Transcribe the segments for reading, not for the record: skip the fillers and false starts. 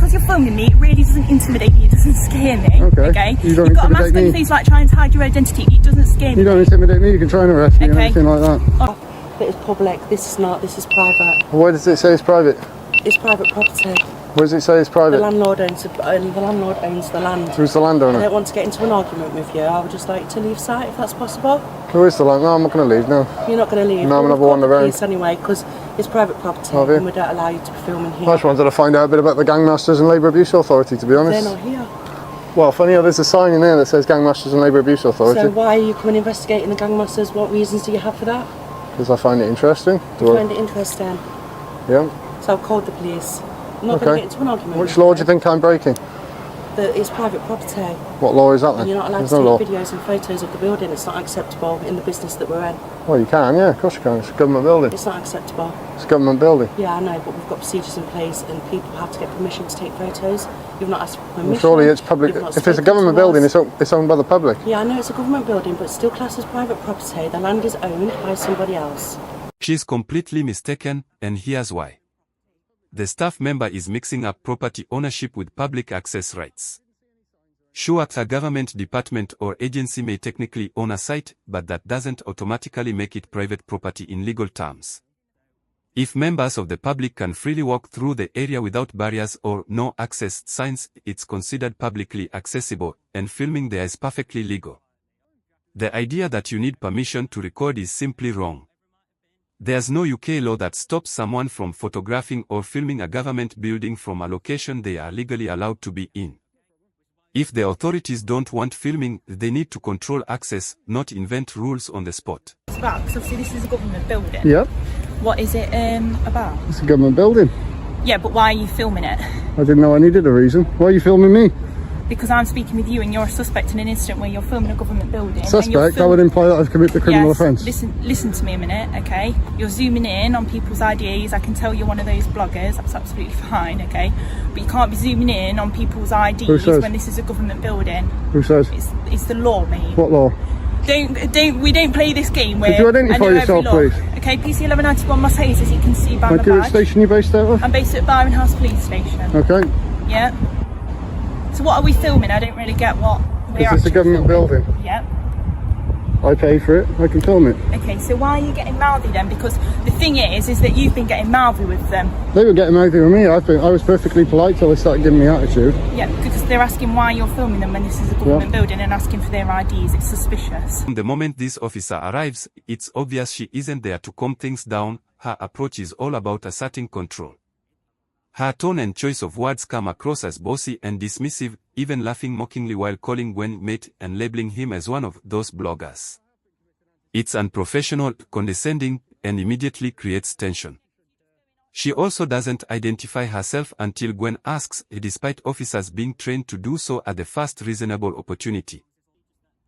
because you're filming me, it really doesn't intimidate me, it doesn't scare me. Okay? You've got a mask on your face like trying to hide your identity, it doesn't scare me. You don't intimidate me, you can try and arrest me and everything like that. But it's public, this is not, this is private. Why does it say it's private? It's private property. Where does it say it's private? The landlord owns the land. Who's the landowner? I don't want to get into an argument with you, I would just like to leave sight if that's possible. Who is the landlord? No, I'm not going to leave, no. You're not going to leave? No, I'm going to wander around. Anyway, because it's private property and we don't allow you to be filming here. I just wanted to find out a bit about the Gangmasters and Labour Abuse Authority, to be honest. They're not here. Well, funny how there's a sign in there that says Gangmasters and Labour Abuse Authority. So why are you coming investigating the Gangmasters? What reasons do you have for that? Because I find it interesting. You find it interesting? Yeah. So I've called the police. I'm not going to get into an argument. Which law do you think I'm breaking? It's private property. What law is that then? And you're not allowed to take videos and photos of the building. It's not acceptable in the business that we're in. Well, you can, yeah, of course you can. It's a government building. It's not acceptable. It's a government building. Yeah, I know, but we've got procedures in place and people have to get permission to take photos. You've not asked for permission. Well, surely it's public. If it's a government building, it's owned by the public. Yeah, I know it's a government building, but still classed as private property. The land is owned by somebody else. She's completely mistaken, and here's why. The staff member is mixing up property ownership with public access rights. Sure, a government department or agency may technically own a site, but that doesn't automatically make it private property in legal terms. If members of the public can freely walk through the area without barriers or no access signs, it's considered publicly accessible, and filming there is perfectly legal. The idea that you need permission to record is simply wrong. There's no UK law that stops someone from photographing or filming a government building from a location they are legally allowed to be in. If the authorities don't want filming, they need to control access, not invent rules on the spot. It's about, because obviously this is a government building. Yep. What is it about? It's a government building. Yeah, but why are you filming it? I didn't know I needed a reason. Why are you filming me? Because I'm speaking with you and you're a suspect in an incident where you're filming a government building. Suspect? That would imply that I've committed a criminal offence. Listen to me a minute, okay? You're zooming in on people's IDs. I can tell you're one of those bloggers. That's absolutely fine, okay? But you can't be zooming in on people's IDs when this is a government building. Who says? It's the law, mate. What law? We don't play this game where... Could you identify yourself, please? Okay, PC 1191 Mercedes, as you can see by my badge. What station are you based out of? I'm based at Byron House Police Station. Okay. Yeah. So what are we filming? I don't really get what we're Is this a government building? Yep. I pay for it, I can film it. Okay, so why are you getting mouthy then? Because the thing is that you've been getting mouthy with them. They were getting mouthy with me. I was perfectly polite till they started giving me attitude. Yeah, because they're asking why you're filming them when this is a government building and asking for their IDs. It's suspicious. The moment this officer arrives, it's obvious she isn't there to calm things down. Her approach is all about asserting control. Her tone and choice of words come across as bossy and dismissive, even laughing mockingly while calling Gwen mate and labeling him as one of those bloggers. It's unprofessional, condescending, and immediately creates tension. She also doesn't identify herself until Gwen asks, despite officers being trained to do so at the first reasonable opportunity.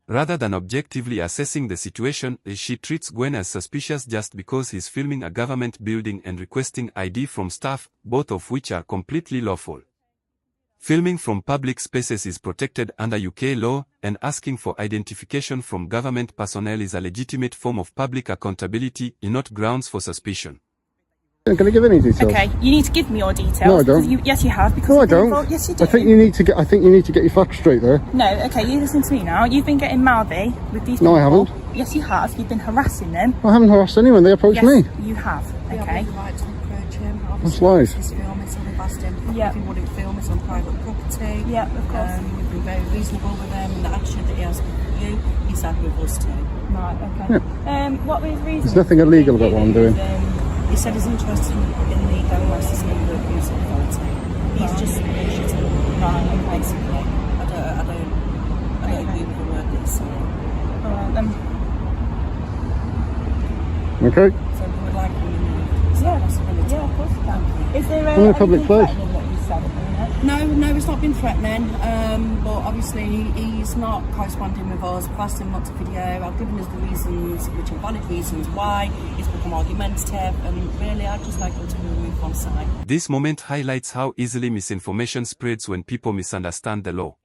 Rather than objectively assessing the situation, she treats Gwen as suspicious just because he's filming a government building and requesting ID from staff, both of which are completely lawful. Filming from public spaces is protected under UK law, and asking for identification from government personnel is a legitimate form of public accountability, not grounds for suspicion. Can I give any details? Okay, you need to give me your details. No, I don't. Yes, you have. Because no, I don't. Yes, you do. I think you need to get your facts straight there. No, okay, you listen to me now. You've been getting mouthy with these No, people. I haven't. Yes, you have. You've been harassing them. I haven't harassed anyone. They approached me. You have. Okay. The right to approach him. That's lies. He's filming, so we've asked him if he wouldn't film. It's on private property. Yeah, of course. We've been very reasonable with him, and the attitude that he has with you, he's had with us too. Right. Okay. Yeah. What was reason? There's nothing illegal about what I'm doing. He said he's interested in the Gangmasters and the abuse authority. He's just bullshitting. Right, basically. I don't agree with the word that he's saying. Alright then. Okay. So we would like him removed. Is that a possibility? Yeah, of course you can. Is there in a public place? That you said at the minute? No, it's not been threatening. But obviously he's not corresponding with us. I've asked him not to video. I've given us the reasons, which are valid reasons why he's become argumentative, and really I'd just like him to be removed from site. This moment highlights how easily misinformation spreads when people misunderstand the law.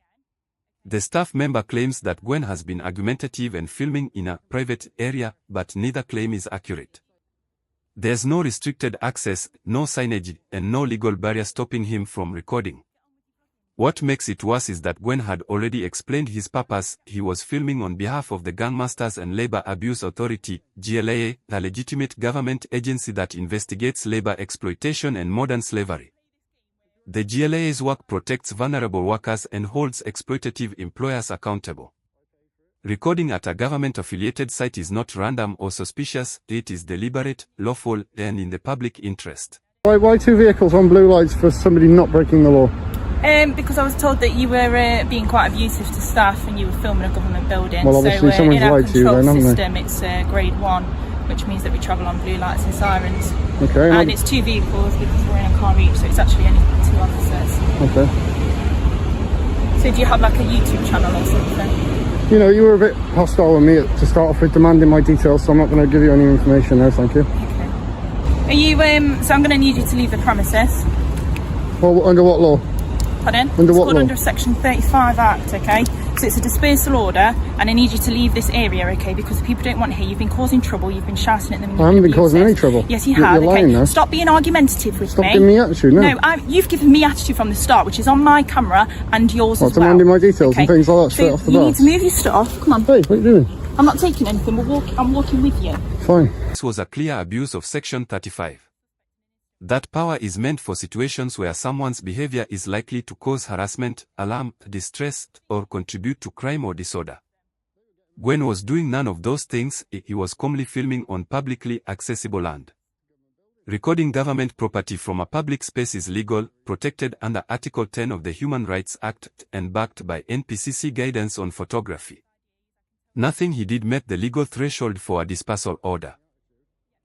The staff member claims that Gwen has been argumentative and filming in a private area, but neither claim is accurate. There's no restricted access, no signage, and no legal barrier stopping him from recording. What makes it worse is that Gwen had already explained his purpose. He was filming on behalf of the Gangmasters and Labor Abuse Authority, GLAA, a legitimate government agency that investigates labor exploitation and modern slavery. The GLAA's work protects vulnerable workers and holds exploitative employers accountable. Recording at a government-affiliated site is not random or suspicious, it is deliberate, lawful, and in the public interest. Why 2 vehicles on blue lights for somebody not breaking the law? Because I was told that you were being quite abusive to staff and you were filming a government building. Well, obviously so someone's in our lied to you control then, haven't system, it's grade 1, which means that we travel on blue lights and sirens. Okay. And it's 2 vehicles because we're in a car each, so it's actually only 2 officers. Okay. So do you have like a YouTube channel or something? You know, you were a bit hostile with me to start off with, demanding my details, so I'm not going to give you any information now, thank you. Okay. Are you, so I'm going to need you to leave the premises. Well, under what law? Pardon? Under it's what called law? under Section 35 Act, okay? So it's a dispersal order, and I need you to leave this area, okay? Because people don't want to hear. You've been causing trouble, you've been shouting at them. I haven't been causing any trouble. Yes, you have, You're okay? lying now. Stop being argumentative with me. Stop giving me attitude, no. No, you've given me attitude from the start, which is on my camera and yours as well. Demanding my details and things like that straight off the bat. You need to move your stuff. Come on. Hey, what are you doing? I'm not taking anything. I'm walking with you. Fine. This was a clear abuse of Section 35. That power is meant for situations where someone's behavior is likely to cause harassment, alarm, distress, or contribute to crime or disorder. Gwen was doing none of those things. He was calmly filming on publicly accessible land. Recording government property from a public space is legal, protected under Article 10 of the Human Rights Act, and backed by NPCC guidance on photography. Nothing he did met the legal threshold for a dispersal order.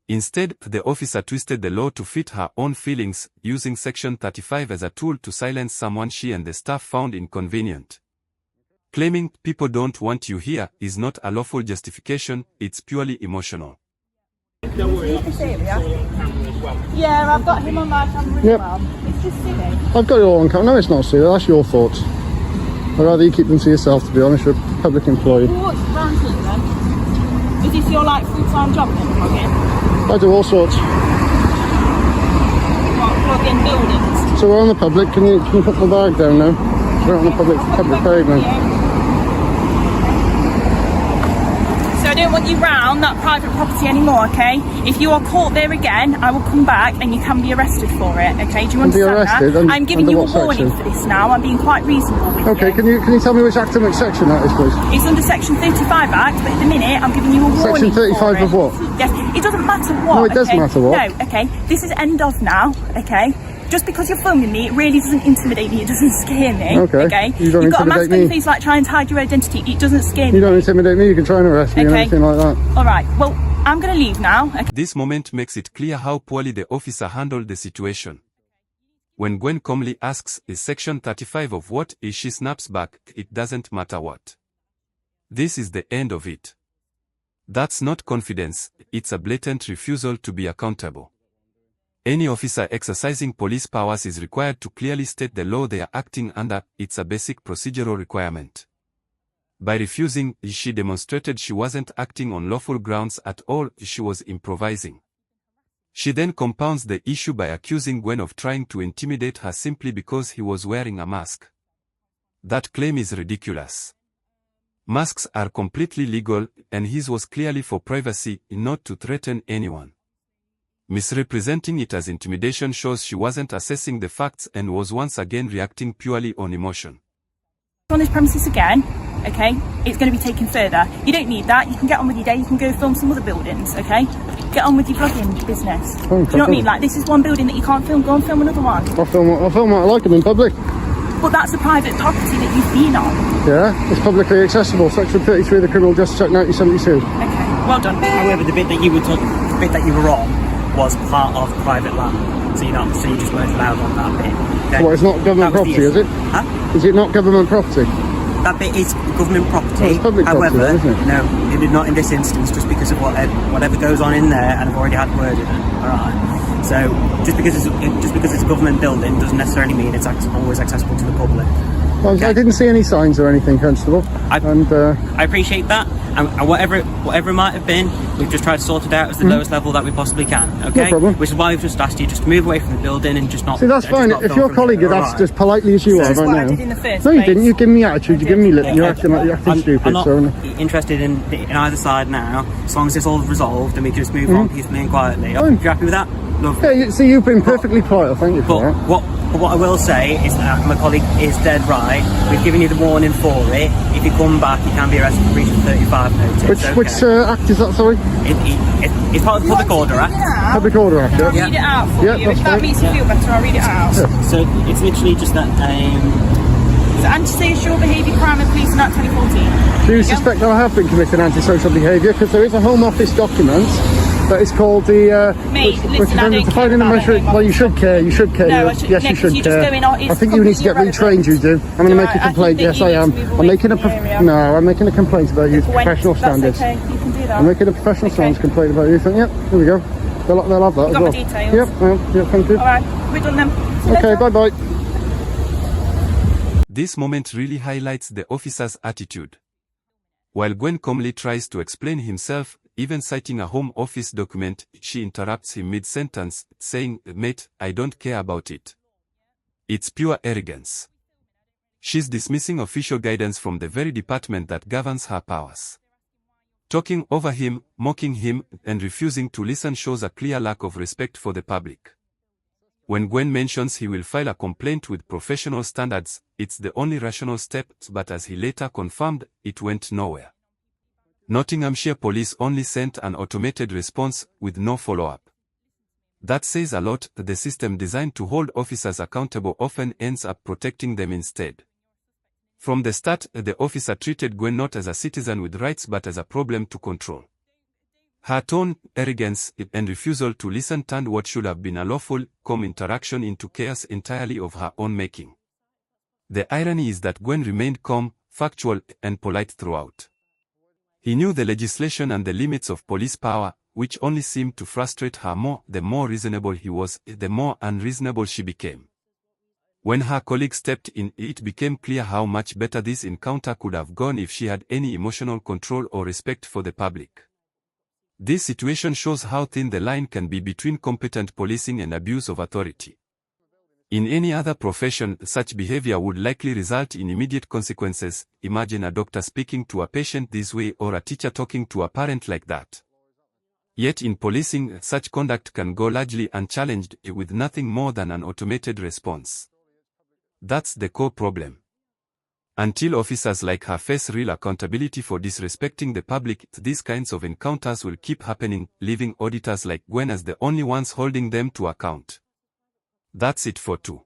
Instead, the officer twisted the law to fit her own feelings, using Section 35 as a tool to silence someone she and the staff found inconvenient. Claiming people don't want you here is not a lawful justification, it's purely emotional. Yeah, I've got him on my camera as well. It's just silly. I've got it all on camera. No, it's not silly. That's your thoughts. I'd rather you keep them to yourself, to be honest. You're a public employee. What's around here then? Is this your like full-time job then, plug-in? I do all sorts. What, plug-in buildings? So we're on the public. Can you put the bag down now? We're on the public pavement. So I don't want you round that private property anymore, okay? If you are caught there again, I will come back and you can be arrested for it, okay? Do you understand that? I'm giving you a warning for this now. I'm being quite reasonable with you. Okay, can you tell me which academic section that is, please? It's under Section 35 Act, but at the minute I'm giving you a warning. Section 35 of what? Yes, it doesn't matter what. No, it does matter what. No, okay. This is end of now, okay? Just because you're filming me, it really doesn't intimidate me. It doesn't scare me. Okay. You don't You've got a mask intimidate on your me. face like trying to hide your identity. It doesn't scare me. You don't intimidate me. You can try and arrest me or anything like that. All right. Well, I'm going to leave now. Okay. This moment makes it clear how poorly the officer handled the situation. When Gwen calmly asks, is Section 35 of what, she snaps back, it doesn't matter what. This is the end of it. That's not confidence, it's a blatant refusal to be accountable. Any officer exercising police powers is required to clearly state the law they are acting under. It's a basic procedural requirement. By refusing, she demonstrated she wasn't acting on lawful grounds at all, she was improvising. She then compounds the issue by accusing Gwen of trying to intimidate her simply because he was wearing a mask. That claim is ridiculous. Masks are completely legal, and his was clearly for privacy, not to threaten anyone. Misrepresenting it as intimidation shows she wasn't assessing the facts and was once again reacting purely on emotion. On this premises again, okay, it's going to be taken further. You don't need that. You can get on with your day. You can go film some other buildings, okay? Get on with your vlogging business. Do you know what I mean? Like, this is one building that you can't film. Go and film another one. I'll film what I like them in public. But that's a private property that you've been on. Yeah, it's publicly accessible. Section 33 of the Criminal Justice Act 1972. Okay, well done. However, the bit that you were on was part of private land, so you just weren't allowed on that bit. Okay? So what, it's not government property, is it? Huh? Is it not government property? That bit is government property. Well, it's public property, however, isn't it? no, it did not in this instance, just because of whatever goes on in there, and I've already had word in it. All right. So just because it's a government building doesn't necessarily mean it's always accessible to the public. Well, I didn't see any signs or anything, Constable. I appreciate that, and whatever it might have been, we've just tried to sort it out as the lowest level that we possibly can. Okay, No problem. Which is why we've just asked you just to move away from the building and just not. See, that's fine. If your colleague had asked as politely as you are That's right what now. I did in the first No, you place. didn't. You give me attitude. You give me lip. You're acting like you're acting I'm stupid. not So, interested in either side now, as long as it's all resolved and we can just move on peacefully and quietly. Are you happy with that? Lovely. yeah. See, you've been perfectly polite. Thank you for But that. what I will say is that my colleague is dead right. We've given you the warning for it. If you come back, you can be arrested for breach of 35 notice. Which act is that? Sorry, It's part of the Public Order Act. Public Order Act. I'll Yeah. read it out for Yeah, you. that's If that fine. makes you feel better, I'll read it out. So it's literally just that. So antisocial behaviour crime and policing act 2014. Do you suspect that I have been committing antisocial behaviour? Because there is a Home Office document that is called the. Mate, which listen, is I don't care defining the about measure. the Home Well, you should care. You should care. No, I should- yes, no, you 'cause should you're just care. going on- it's I think you need to get completely retrained. You do. I'm going to No, make a I complaint. think that Yes, you I need am. to move I'm away making from the area. no. I'm making a complaint about you. Professional standards. That's okay, you can do that. I'm making a professional standards complaint about you. Think, yep, here we go. They'll have that as got my well. details. Yep, yeah, thank you. Alright, we're done then. See you Okay, later. bye bye. This moment really highlights the officer's attitude. While Gwen calmly tries to explain himself, even citing a Home Office document, she interrupts him mid-sentence, saying, "Mate, I don't care about it." It's pure arrogance. She's dismissing official guidance from the very department that governs her powers. Talking over him, mocking him, and refusing to listen shows a clear lack of respect for the public. When Gwen mentions he will file a complaint with professional standards, it's the only rational step, but as he later confirmed, it went nowhere. Nottinghamshire Police only sent an automated response, with no follow-up. That says a lot. The system designed to hold officers accountable often ends up protecting them instead. From the start, the officer treated Gwen not as a citizen with rights but as a problem to control. Her tone, arrogance, and refusal to listen turned what should have been a lawful, calm interaction into chaos entirely of her own making. The irony is that Gwen remained calm, factual, and polite throughout. He knew the legislation and the limits of police power, which only seemed to frustrate her more. The more reasonable he was, the more unreasonable she became. When her colleague stepped in, it became clear how much better this encounter could have gone if she had any emotional control or respect for the public. This situation shows how thin the line can be between competent policing and abuse of authority. In any other profession, such behavior would likely result in immediate consequences. Imagine a doctor speaking to a patient this way or a teacher talking to a parent like that. Yet in policing, such conduct can go largely unchallenged, with nothing more than an automated response. That's the core problem. Until officers like her face real accountability for disrespecting the public, these kinds of encounters will keep happening, leaving auditors like Gwen as the only ones holding them to account. That's it for 2.